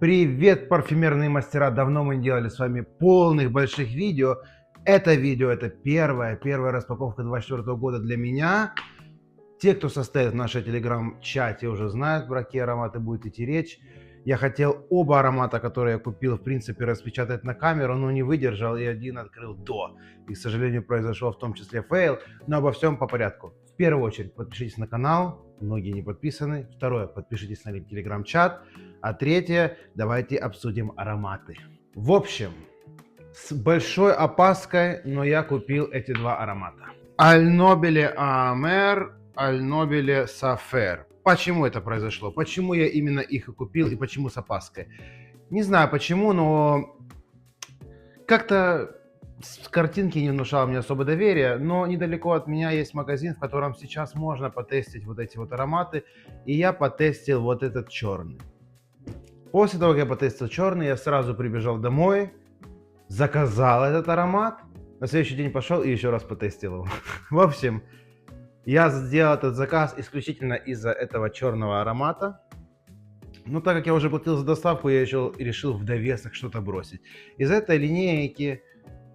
Привет, парфюмерные мастера! Давно мы не делали с вами полных больших видео. Это видео, это первая распаковка 2024 года для меня. Те, кто состоит в нашем телеграм-чате, уже знают, про какие ароматы будет идти речь. Я хотел оба аромата, которые я купил, в принципе, распечатать на камеру, но не выдержал и один открыл до. И, к сожалению, произошел в том числе фейл, но обо всем по порядку. В первую очередь, подпишитесь на канал, многие не подписаны. Второе, подпишитесь на телеграм-чат. А третье, давайте обсудим ароматы. В общем, с большой опаской, но я купил эти два аромата. Альнобеле Амер, Альнобеле Сафер. Почему это произошло? Почему я именно их и купил и почему с опаской? Не знаю почему, но как-то с картинки не внушало мне особо доверия, но недалеко от меня есть магазин, в котором сейчас можно потестить вот эти вот ароматы, и я потестил вот этот черный. После того, как я потестил черный, я сразу прибежал домой, заказал этот аромат, на следующий день пошел и еще раз потестил его. В общем, я сделал этот заказ исключительно из-за этого черного аромата. Но так как я уже платил за доставку, я еще решил в довесок что-то бросить. Из этой линейки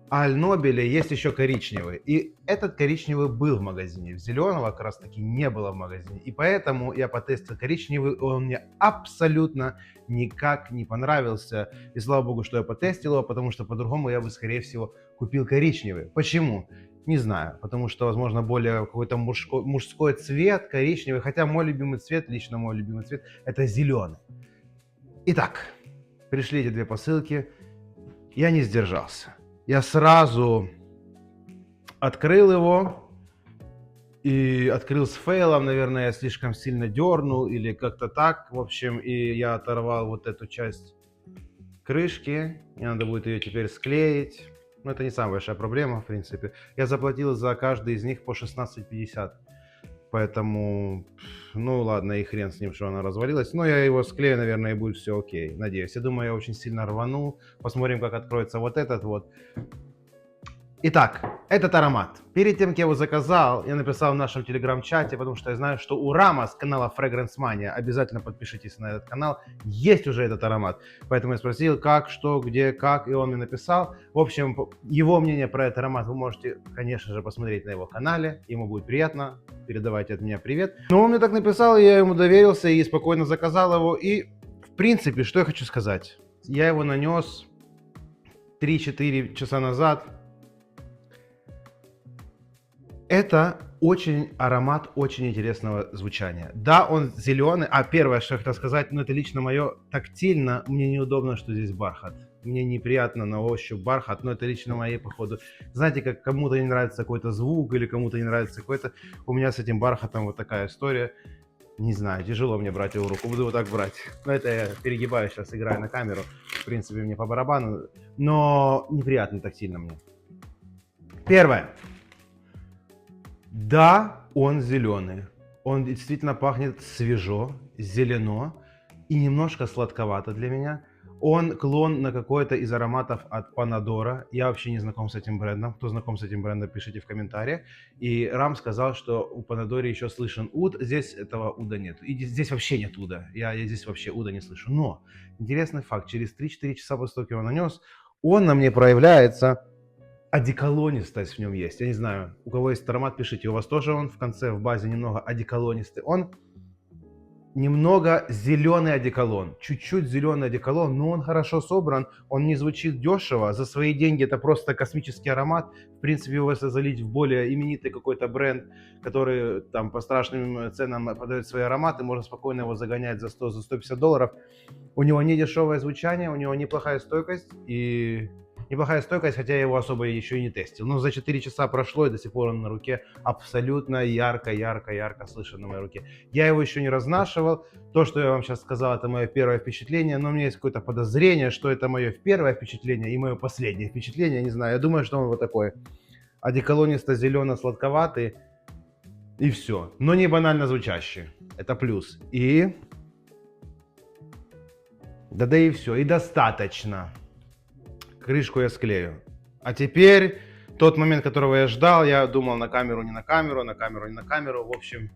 Альнобеля есть еще коричневый. И этот коричневый был в магазине. Зеленого как раз таки не было в магазине. И поэтому я потестил коричневый. Он мне абсолютно никак не понравился. И слава богу, что я потестил его, потому что по-другому я бы, скорее всего, купил коричневый. Почему? Не знаю. Потому что, возможно, более какой-то мужской цвет, коричневый. Хотя мой любимый цвет, лично мой любимый цвет, это зеленый. Итак, пришли эти две посылки. Я не сдержался. Я сразу открыл его и открыл с фейлом, наверное, я слишком сильно дернул или как-то так, в общем, и я оторвал вот эту часть крышки, мне надо будет ее теперь склеить, но это не самая большая проблема, в принципе. Я заплатил за каждый из них по 16,50, поэтому, ну ладно, и хрен с ним, что она развалилась, но я его склею, наверное, и будет все окей, надеюсь. Я думаю, я очень сильно рванул, посмотрим, как откроется вот этот вот. Итак, этот аромат. Перед тем, как я его заказал, я написал в нашем телеграм-чате, потому что я знаю, что у Рама с канала Fragrance Mania, обязательно подпишитесь на этот канал, есть уже этот аромат. Поэтому я спросил, как, что, где, как, и он мне написал. В общем, его мнение про этот аромат вы можете, конечно же, посмотреть на его канале. Ему будет приятно, передавайте от меня привет. Но он мне так написал, и я ему доверился и спокойно заказал его. И, в принципе, что я хочу сказать. Я его нанес 3-4 часа назад. Это очень аромат очень интересного звучания. Да, он зеленый, а первое, что я хотел сказать, ну это лично мое, тактильно, мне неудобно, что здесь бархат. Мне неприятно на ощупь бархат, но это лично моей, походу. Знаете, как кому-то не нравится какой-то звук или кому-то не нравится какой-то. У меня с этим бархатом вот такая история. Не знаю, тяжело мне брать его в руку, буду вот так брать. Но это я перегибаю сейчас, играю на камеру. В принципе, мне по барабану, но неприятно тактильно мне. Первое. Да, он зеленый. Он действительно пахнет свежо, зелено и немножко сладковато для меня. Он клон на какой-то из ароматов от Panadora. Я вообще не знаком с этим брендом. Кто знаком с этим брендом, пишите в комментариях. И Рам сказал, что у Panadora еще слышен уд. Здесь этого уда нет. И здесь вообще нет уда. Я здесь вообще уда не слышу. Но интересный факт. Через 3-4 часа после того, как я его нанес, он на мне проявляется. Одеколонистость в нем есть. Я не знаю, у кого есть аромат, пишите. У вас тоже он в конце, в базе немного одеколонистый. Он немного зеленый одеколон. Чуть-чуть зеленый одеколон, но он хорошо собран. Он не звучит дешево. За свои деньги это просто космический аромат. В принципе, его если залить в более именитый какой-то бренд, который там по страшным ценам подает свои ароматы, можно спокойно его загонять за 100, за 150 долларов. У него не дешевое звучание, у него неплохая стойкость и... Неплохая стойкость, хотя я его особо еще и не тестил. Но за 4 часа прошло, и до сих пор он на руке абсолютно ярко слышен на моей руке. Я его еще не разнашивал. То, что я вам сейчас сказал, это мое первое впечатление. Но у меня есть какое-то подозрение, что это мое первое впечатление и мое последнее впечатление. Не знаю, я думаю, что он вот такой одеколонисто-зелено-сладковатый. И все. Но не банально звучащий. Это плюс. И... Да и все. И достаточно. Крышку я склею. А теперь тот момент, которого я ждал, я думал на камеру, не на камеру, на камеру, не на камеру. В общем,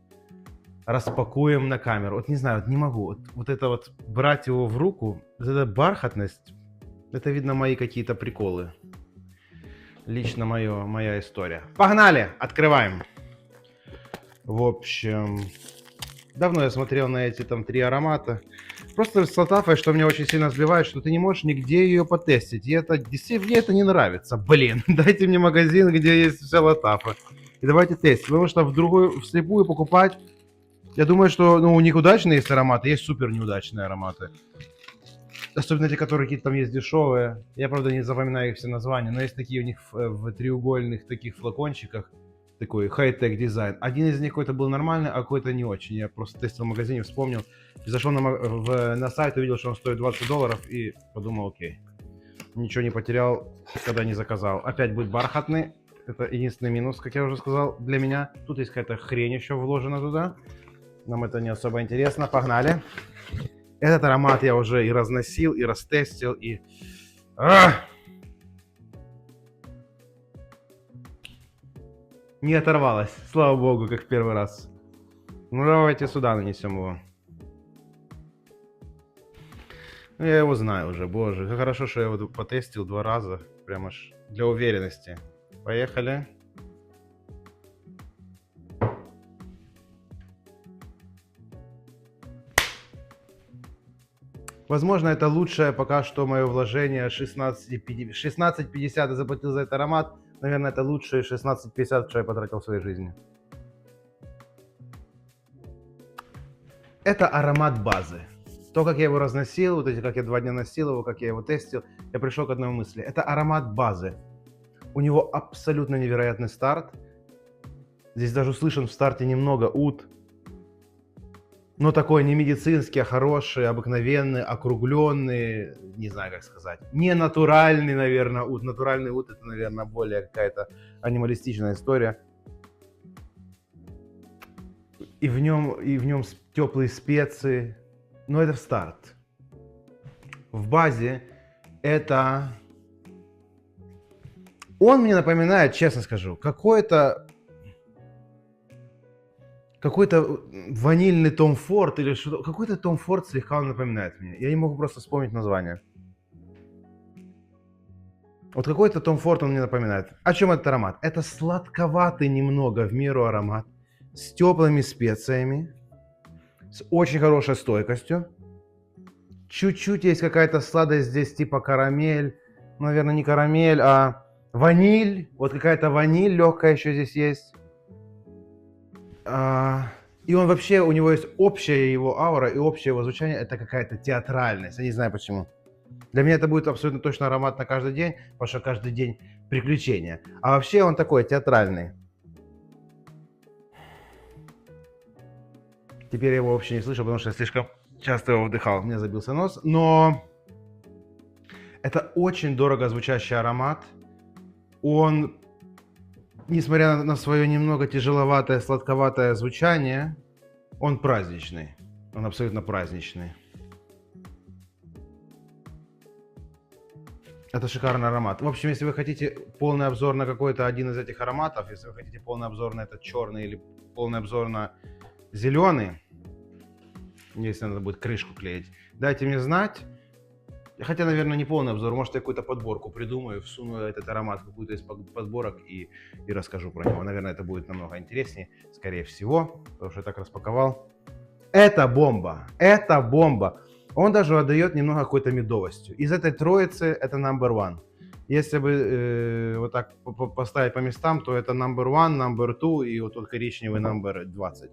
распакуем на камеру. Вот не знаю, вот не могу. Вот это вот брать его в руку, вот эта бархатность, это, видно, мои какие-то приколы. Лично моя история. Погнали! Открываем. В общем, давно я смотрел на эти там 3 аромата. Просто с Латафой, что меня очень сильно сбивает, что ты не можешь нигде ее потестить. И это действительно мне это не нравится. Блин, дайте мне магазин, где есть вся Латафа. И давайте тестить. Потому что вслепую покупать. Я думаю, что у них удачные есть ароматы, есть супер неудачные ароматы. Особенно те, которые какие-то там есть дешевые. Я, правда, не запоминаю их все названия, но есть такие у них в треугольных таких флакончиках. Такой хай-тек дизайн. Один из них какой-то был нормальный, а какой-то не очень. Я просто тестил в магазине, вспомнил. Зашел на сайт, увидел, что он стоит $20 и подумал, окей. Ничего не потерял, когда не заказал. Опять будет бархатный. Это единственный минус, как я уже сказал, для меня. Тут есть какая-то хрень еще вложена туда. Нам это не особо интересно. Погнали. Этот аромат я уже и разносил, и растестил, и... Не оторвалась, слава богу, как в первый раз. Ну давайте сюда нанесем его. Ну, я его знаю уже, боже. Как хорошо, что я его потестил 2 раза. Прямо аж для уверенности. Поехали. Возможно, это лучшее пока что мое вложение 16,50 я заплатил за этот аромат. Наверное, это лучшие 16,50, что я потратил в своей жизни. Это аромат базы. То, как я его разносил, вот эти, как я 2 дня носил его, как я его тестил, я пришел к одной мысли. Это аромат базы. У него абсолютно невероятный старт. Здесь даже услышан в старте немного ут. Но такой не медицинский, а хороший, обыкновенный, округленный, не знаю, как сказать. Не натуральный, наверное, ут. Натуральный ут — это, наверное, более какая-то анималистичная история. И в нем теплые специи. Но это в старт. В базе это... Он мне напоминает, честно скажу, какой-то ванильный Том Форд или что-то. Какой-то Том Форд слегка он напоминает мне. Я не могу просто вспомнить название. Вот какой-то Том Форд он мне напоминает. О чем этот аромат? Это сладковатый немного в меру аромат. С теплыми специями. С очень хорошей стойкостью. Чуть-чуть есть какая-то сладость здесь, типа карамель. Наверное, не карамель, а ваниль. Вот какая-то ваниль легкая еще здесь есть. И он вообще, у него есть общая его аура и общее его звучание. Это какая-то театральность. Я не знаю почему. Для меня это будет абсолютно точно аромат на каждый день, потому что каждый день приключения. А вообще он такой театральный. Теперь я его вообще не слышу, потому что я слишком часто его вдыхал. Мне забился нос. Но это очень дорого звучащий аромат. Он, несмотря на свое немного тяжеловатое, сладковатое звучание, он праздничный. Он абсолютно праздничный. Это шикарный аромат. В общем, если вы хотите полный обзор на какой-то один из этих ароматов, если вы хотите полный обзор на этот черный или полный обзор на зеленый, если надо будет крышку клеить, дайте мне знать. Хотя, наверное, не полный обзор, может, я какую-то подборку придумаю, всуну этот аромат в какую-то из подборок и расскажу про него. Наверное, это будет намного интереснее, скорее всего, потому что я так распаковал. Это бомба, это бомба. Он даже отдает немного какой-то медовостью. Из этой троицы это number one. Если бы вот так поставить по местам, то это number one, number two и вот тот коричневый number 20.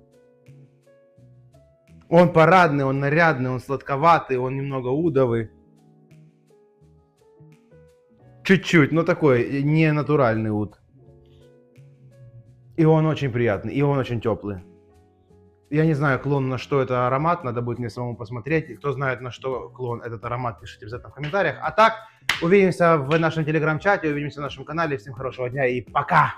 Он парадный, он нарядный, он сладковатый, он немного удовый. Чуть-чуть, но такой не натуральный уд. И он очень приятный, и он очень теплый. Я не знаю, клон, на что это аромат, надо будет мне самому посмотреть. И кто знает, на что клон этот аромат, пишите обязательно в комментариях. А так, увидимся в нашем телеграм-чате, увидимся в нашем канале. Всем хорошего дня и пока!